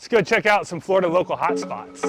let's go check out some Florida local hotspots.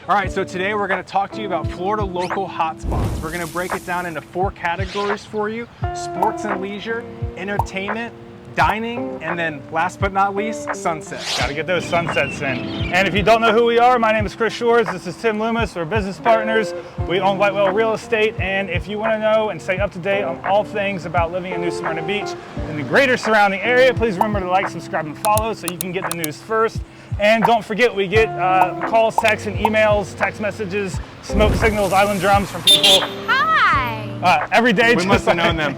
All right, so today we're gonna talk to you about Florida local hotspots. We're gonna break it down into 4 categories for you: sports and leisure, entertainment, dining, and then last but not least, sunsets. Gotta get those sunsets in. And if you don't know who we are, my name is Chris Shores. This is Tim Loomis. We're business partners. We own Whitewell Real Estate. And if you wanna know and stay up to date on all things about living in New Smyrna Beach and the greater surrounding area, please remember to like, subscribe, and follow so you can get the news first. And don't forget, we get calls, texts, and emails, text messages, smoke signals, island drums from people. Hi! Every day. We must have known them.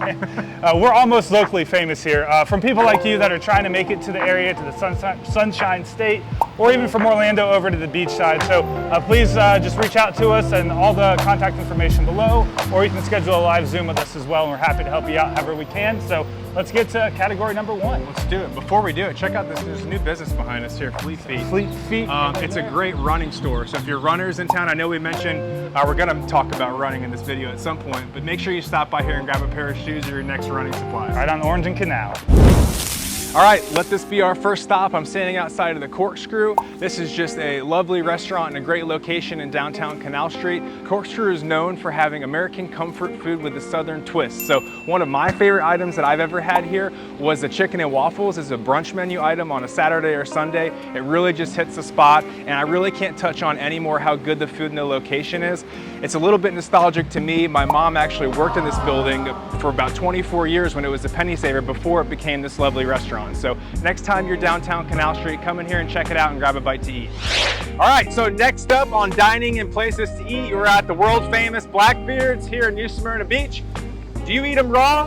We're almost locally famous here. From people like you that are trying to make it to the area, to the Sunshine State, or even from Orlando over to the beach side. So please just reach out to us, and all the contact information below, or you can schedule a live Zoom with us as well, and we're happy to help you out however we can. So let's get to category number 1. Let's do it. Before we do it, check out this. There's a new business behind us here, Fleet Feet. Fleet Feet. It's a great running store. So if you're runners in town, I know we mentioned we're going to talk about running in this video at some point, but make sure you stop by here and grab a pair of shoes or your next running supplies. Right on Orange and Canal. All right, let this be our first stop. I'm standing outside of the Corkscrew. This is just a lovely restaurant and a great location in downtown Canal Street. Corkscrew is known for having American comfort food with a southern twist. So one of my favorite items that I've ever had here was the chicken and waffles. It's a brunch menu item on a Saturday or Sunday. It really just hits the spot, and I really can't touch on anymore how good the food in the location is. It's a little bit nostalgic to me. My mom actually worked in this building for about 24 years when it was a penny saver before it became this lovely restaurant. So next time you're downtown Canal Street, come in here and check it out and grab a bite to eat. All right, so next up on dining and places to eat, we're at the world famous Blackbeards here in New Smyrna Beach. Do you eat them raw?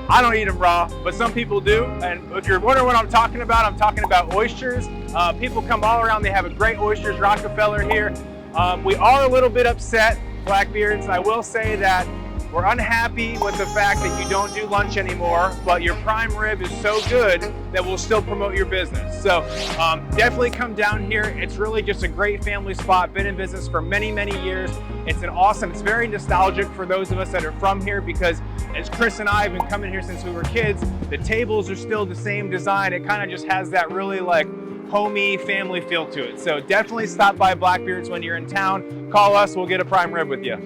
I don't eat them raw, but some people do. And if you're wondering what I'm talking about oysters. People come all around, they have a great Oysters Rockefeller here. We are a little bit upset, Blackbeards. I will say that we're unhappy with the fact that you don't do lunch anymore, but your prime rib is so good that we'll still promote your business. So definitely come down here. It's really just a great family spot, been in business for many, many years. It's very nostalgic for those of us that are from here, because as Chris and I have been coming here since we were kids, the tables are still the same design. It kind of just has that really like homey family feel to it. So definitely stop by Blackbeards when you're in town. Call us, we'll get a prime rib with you.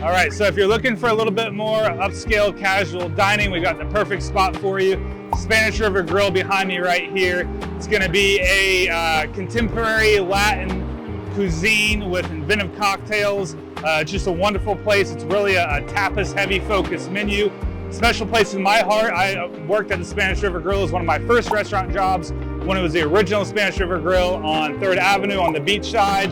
All right, so if you're looking for a little bit more upscale casual dining, we got the perfect spot for you. Spanish River Grille behind me right here. It's gonna be a contemporary Latin cuisine with inventive cocktails. Just a wonderful place. It's really a tapas heavy focused menu. Special place in my heart. I worked at the Spanish River Grille as one of my first restaurant jobs when it was the original Spanish River Grille on 3rd Avenue on the beach side.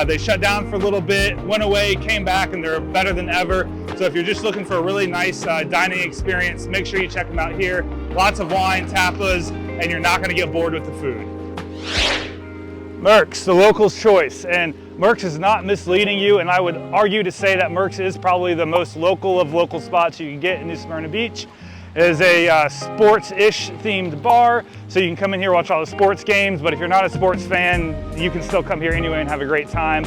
They shut down for a little bit, went away, came back, and they're better than ever. So if you're just looking for a really nice dining experience, make sure you check them out here. Lots of wine, tapas, and you're not gonna get bored with the food. Merks, the local's choice. And Merks is not misleading you, and I would argue to say that Merks is probably the most local of local spots you can get in New Smyrna Beach. It is a sports-ish themed bar, so you can come in here, watch all the sports games, but if you're not a sports fan, you can still come here anyway and have a great time.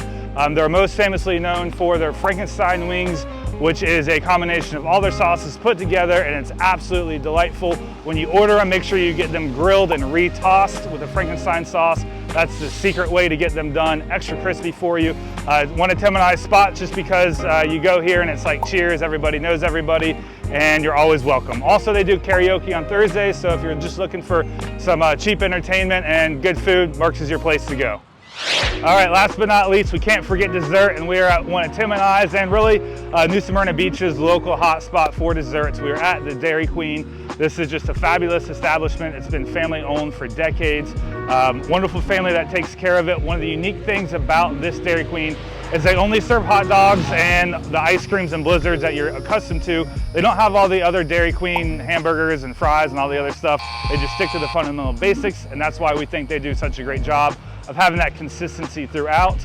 They're most famously known for their Frankenstein wings, which is a combination of all their sauces put together, and it's absolutely delightful. When you order them, make sure you get them grilled and re-tossed with the Frankenstein sauce. That's the secret way to get them done, extra crispy for you. One of Tim and I's spots, just because you go here and it's like cheers, everybody knows everybody, and you're always welcome. Also, they do karaoke on Thursdays, so if you're just looking for some cheap entertainment and good food, Merks is your place to go. All right, last but not least, we can't forget dessert, and we are at one of Tim and I's, and really New Smyrna Beach's local hotspot for desserts. We are at the Dairy Queen. This is just a fabulous establishment. It's been family owned for decades. Wonderful family that takes care of it. One of the unique things about this Dairy Queen is they only serve hot dogs and the ice creams and blizzards that you're accustomed to. They don't have all the other Dairy Queen hamburgers and fries and all the other stuff. They just stick to the fundamental basics, and that's why we think they do such a great job of having that consistency throughout.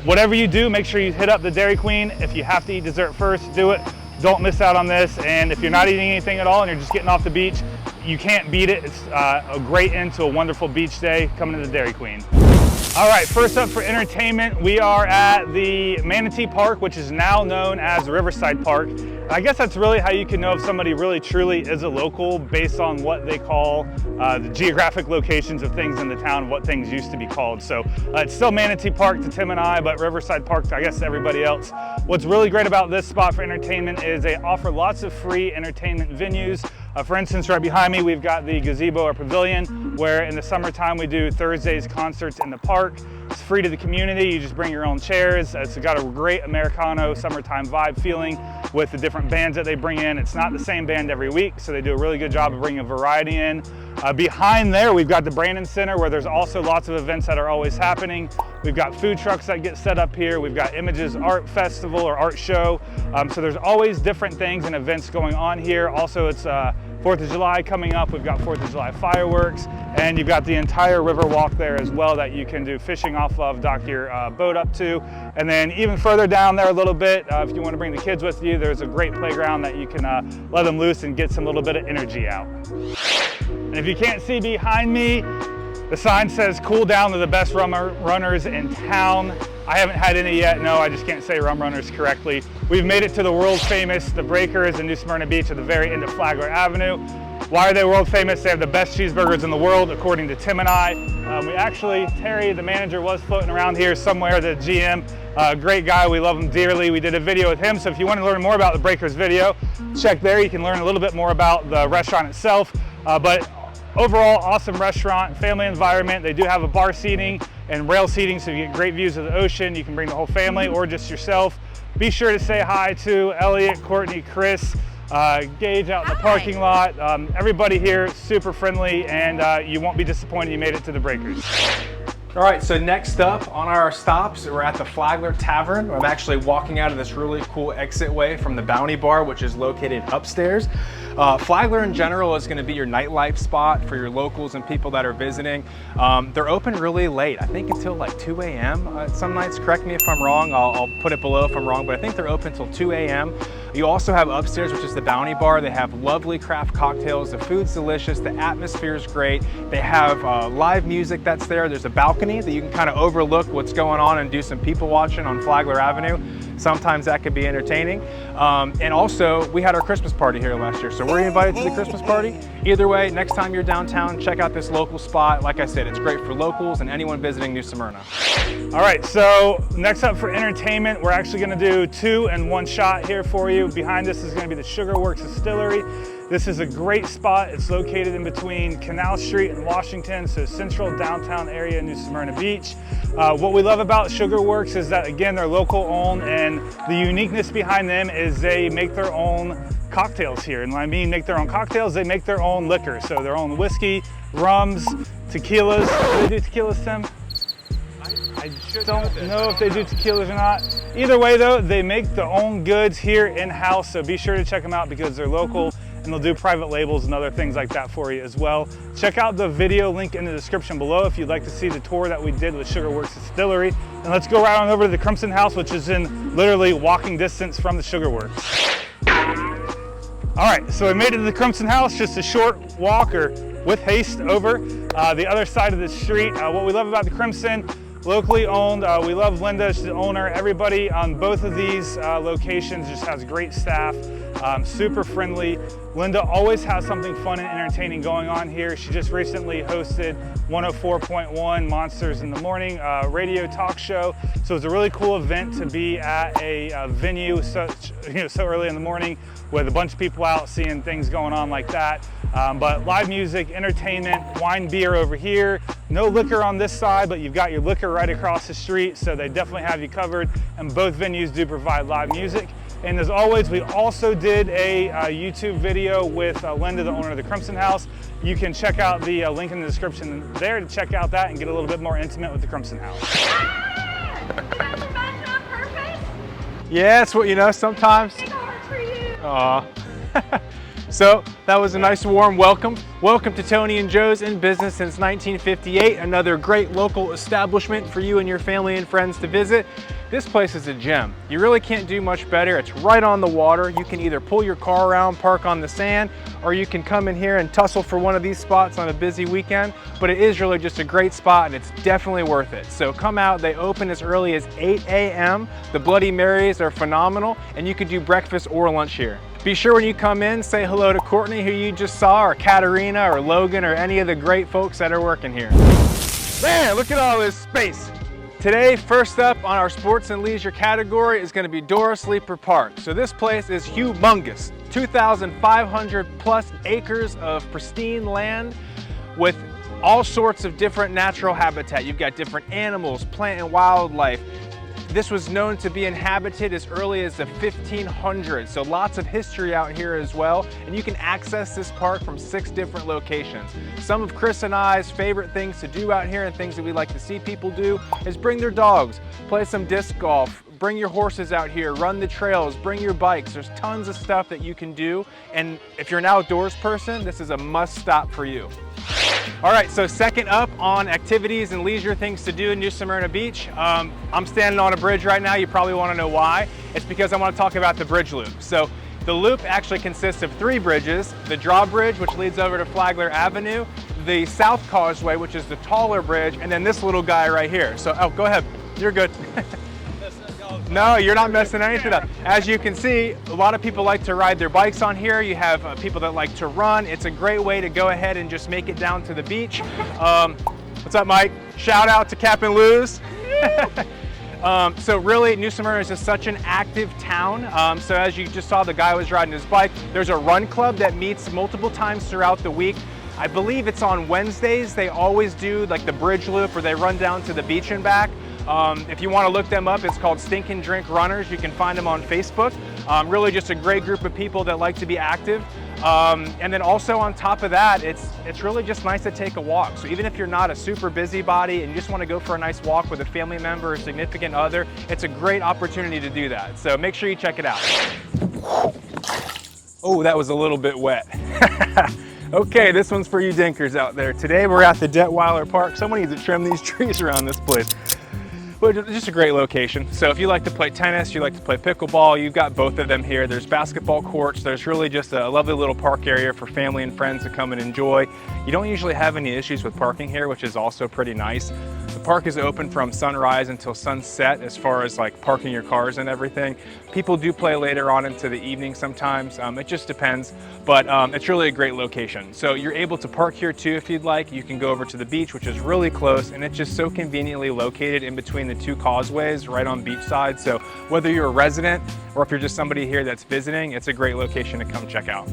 Whatever you do, make sure you hit up the Dairy Queen. If you have to eat dessert first, do it. Don't miss out on this. And if you're not eating anything at all and you're just getting off the beach, you can't beat it. It's a great end to a wonderful beach day coming to the Dairy Queen. All right, first up for entertainment, we are at the Manatee Park, which is now known as Riverside Park. I guess that's really how you can know if somebody really truly is a local based on what they call the geographic locations of things in the town, what things used to be called. So it's still Manatee Park to Tim and I, but Riverside Park to, I guess, everybody else. What's really great about this spot for entertainment is they offer lots of free entertainment venues. For instance, right behind me, we've got the gazebo or pavilion, where in the summertime we do Thursdays concerts in the park. It's free to the community. You just bring your own chairs. It's got a great Americano summertime vibe feeling with the different bands that they bring in. It's not the same band every week, so they do a really good job of bringing a variety in. Behind there, we've got the Brandon Center, where there's also lots of events that are always happening. We've got food trucks that get set up here. We've got Images Art Festival or art show. So there's always different things and events going on here. Also, it's 4th of July coming up. We've got 4th of July fireworks, and you've got the entire river walk there as well that you can do fishing off of, dock your boat up to. And then even further down there a little bit, if you want to bring the kids with you, there's a great playground that you can let them loose and get some little bit of energy out. And if you can't see behind me, the sign says cool down to the best rum runners in town. I haven't had any yet, no, I just can't say rum runners correctly. We've made it to the world famous The Breakers in New Smyrna Beach at the very end of Flagler Avenue. Why are they world famous? They have the best cheeseburgers in the world, according to Tim and I. We actually, Terry, the manager, was floating around here somewhere, the GM. Great guy, we love him dearly. We did a video with him, so if you want to learn more about the Breakers video, check there. You can learn a little bit more about the restaurant itself. But overall, awesome restaurant, family environment. They do have a bar seating and rail seating, so you get great views of the ocean. You can bring the whole family or just yourself. Be sure to say hi to Elliot, Courtney, Chris, Gage out in the parking lot. Everybody here super friendly, and you won't be disappointed you made it to the Breakers. All right, so next up on our stops, we're at the Flagler Tavern. I'm actually walking out of this really cool exit way from the Bounty Bar, which is located upstairs. Flagler in general is going to be your nightlife spot for your locals and people that are visiting. They're open really late, I think until like 2 a.m. Some nights. Correct me if I'm wrong, I'll put it below if I'm wrong, but I think they're open until 2 a.m. You also have upstairs, which is the Bounty Bar. They have lovely craft cocktails. The food's delicious. The atmosphere is great. They have live music that's there. There's a balcony that you can kind of overlook what's going on and do some people watching on Flagler Avenue. Sometimes that could be entertaining. And also, we had our Christmas party here last year, so we're invited to the Christmas party. Either way, next time you're downtown, check out this local spot. Like I said, it's great for locals and anyone visiting New Smyrna. All right, so next up for entertainment, we're actually gonna do 2 in 1 shot here for you. Behind us is gonna be the Sugar Works Distillery. This is a great spot. It's located in between Canal Street and Washington, so central downtown area in New Smyrna Beach. What we love about Sugar Works is that, again, they're local owned, and the uniqueness behind them is they make their own cocktails here. And when I mean make their own cocktails, they make their own liquor. So their own whiskey, rums, tequilas. Do they do tequilas, Tim? I don't know if they do tequilas or not. Either way though, they make their own goods here in-house, so be sure to check them out because they're local, and they'll do private labels and other things like that for you as well. Check out the video link in the description below if you'd like to see the tour that we did with Sugar Works Distillery. And let's go right on over to the Crimson House, which is in literally walking distance from the Sugar Works. All right, so we made it to the Crimson House, just a short walk or with haste over the other side of the street. What we love about the Crimson, locally owned. We love Linda, she's the owner. Everybody on both of these locations just has great staff, super friendly. Linda always has something fun and entertaining going on here. She just recently hosted 104.1 Monsters in the Morning radio talk show. So it's a really cool event to be at a venue so early in the morning with a bunch of people out seeing things going on like that. But live music, entertainment, wine, beer over here. No liquor on this side, but you've got your liquor right across the street, so they definitely have you covered. And both venues do provide live music. And as always, we also did a YouTube video with Linda, the owner of the Crimson House. You can check out the link in the description there to check out that and get a little bit more intimate with the Crimson House. Yeah, it's what, you know, sometimes. Big heart for you. Aw. So that was a nice warm welcome Welcome to Toni and Joe's, in business since 1958. Another great local establishment for you and your family and friends to visit. This place is a gem. You really can't do much better. It's right on the water. You can either pull your car around, park on the sand, or you can come in here and tussle for one of these spots on a busy weekend. But it is really just a great spot, and it's definitely worth it. So come out. They open as early as 8 a.m. The Bloody Marys are phenomenal, and you could do breakfast or lunch here. Be sure when you come in, say hello to Courtney, who you just saw, or Katarina, or Logan, or any of the great folks that are working here. Man, look at all this space. Today, first up on our sports and leisure category is going to be Doris Leeper Park. So this place is humongous, 2,500 plus acres of pristine land with all sorts of different natural habitat. You've got different animals, plant and wildlife. This was known to be inhabited as early as the 1500s, so lots of history out here as well. And you can access this park from 6 different locations. Some of Chris and I's favorite things to do out here, and things that we like to see people do, is bring their dogs, play some disc golf, bring your horses out here, run the trails, bring your bikes. There's tons of stuff that you can do. And if you're an outdoors person, this is a must stop for you. All right, so second up on activities and leisure things to do in New Smyrna Beach. I'm standing on a bridge right now. You probably want to know why. It's because I want to talk about the bridge loop. So the loop actually consists of 3 bridges: the drawbridge, which leads over to Flagler Avenue, the South Causeway, which is the taller bridge, and then this little guy right here. So, oh, go ahead. You're good. No, you're not messing anything up. As you can see, a lot of people like to ride their bikes on here. You have people that like to run. It's a great way to go ahead and just make it down to the beach. What's up, Mike? Shout out to Cap and Lou's. So really, New Smyrna is just such an active town. So as you just saw, the guy was riding his bike. There's a run club that meets multiple times throughout the week. I believe it's on Wednesdays. They always do like the bridge loop, where they run down to the beach and back. If you want to look them up, it's called Stinkin' Drink Runners. You can find them on Facebook. Really just a great group of people that like to be active. And then also on top of that, it's really just nice to take a walk. So even if you're not a super busybody and you just want to go for a nice walk with a family member or significant other, it's a great opportunity to do that. So make sure you check it out. Oh, that was a little bit wet. Okay, this one's for you dinkers out there. Today we're at the Detwiler Park. Someone needs to trim these trees around this place. But just a great location. So if you like to play tennis, you like to play pickleball, you've got both of them here. There's basketball courts. There's really just a lovely little park area for family and friends to come and enjoy. You don't usually have any issues with parking here, which is also pretty nice. The park is open from sunrise until sunset as far as like parking your cars and everything. People do play later on into the evening sometimes. It just depends, but it's really a great location. So you're able to park here too if you'd like. You can go over to the beach, which is really close, and it's just so conveniently located in between the 2 causeways right on beachside. So whether you're a resident or if you're just somebody here that's visiting, it's a great location to come check out.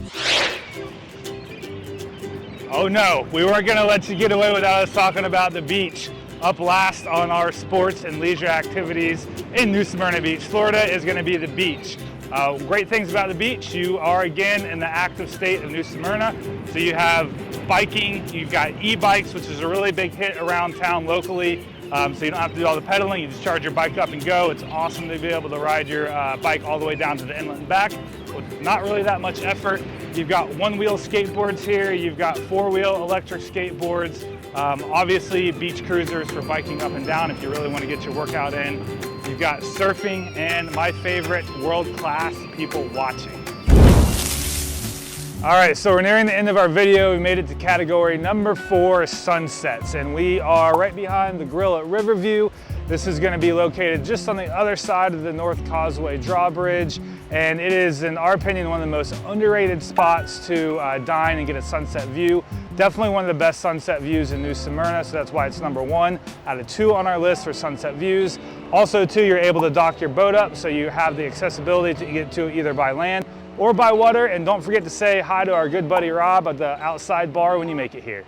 Oh no, we weren't gonna let you get away without us talking about the beach. Up last on our sports and leisure activities in New Smyrna Beach, Florida, is gonna be the beach. Great things about the beach: you are again in the active state of New Smyrna. So you have biking, you've got e-bikes, which is a really big hit around town locally. So you don't have to do all the pedaling, you just charge your bike up and go. It's awesome to be able to ride your bike all the way down to the inlet and back with not really that much effort. You've got 1-wheel skateboards here, you've got 4-wheel electric skateboards, obviously beach cruisers for biking up and down if you really want to get your workout in. You've got surfing, and my favorite, world-class people watching. All right, so we're nearing the end of our video. We made it to category number 4, sunsets, and we are right behind the Grille at Riverview. This is going to be located just on the other side of the North Causeway drawbridge, and it is, in our opinion, one of the most underrated spots to dine and get a sunset view. Definitely one of the best sunset views in New Smyrna, so that's why it's number 1 out of 2 on our list for sunset views. Also, too, you're able to dock your boat up, so you have the accessibility to get to it either by land or by water. And don't forget to say hi to our good buddy Rob at the outside bar when you make it here.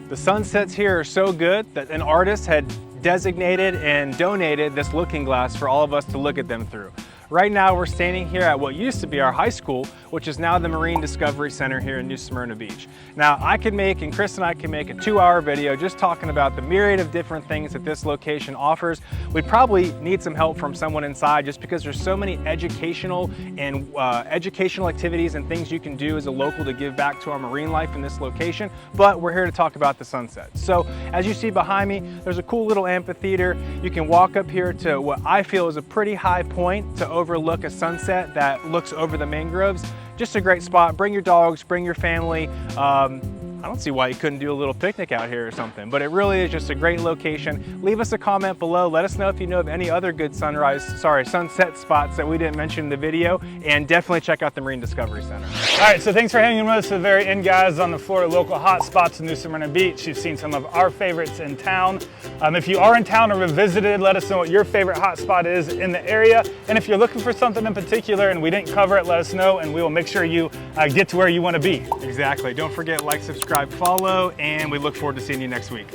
The sunsets here are so good that an artist had designated and donated this looking glass for all of us to look at them through. Right now we're standing here at what used to be our high school, which is now the Marine Discovery Center here in New Smyrna Beach. Now I could make, and Chris and I can make, a 2-hour video just talking about the myriad of different things that this location offers. We'd probably need some help from someone inside just because there's so many educational activities and things you can do as a local to give back to our marine life in this location, but we're here to talk about the sunset. So as you see behind me, there's a cool little amphitheater. You can walk up here to what I feel is a pretty high point to overlook a sunset that looks over the mangroves. Just a great spot. Bring your dogs, bring your family. I don't see why you couldn't do a little picnic out here or something, but it really is just a great location. Leave us a comment below. Let us know if you know of any other good sunset spots that we didn't mention in the video, and definitely check out the Marine Discovery Center. All right, so thanks for hanging with us to the very end, guys, on the Florida local hot spots in New Smyrna Beach. You've seen some of our favorites in town. If you are in town or visited, let us know what your favorite hot spot is in the area. And if you're looking for something in particular and we didn't cover it, let us know, and we will make sure you get to where you want to be. Exactly. Don't forget, like, subscribe, follow, and we look forward to seeing you next week.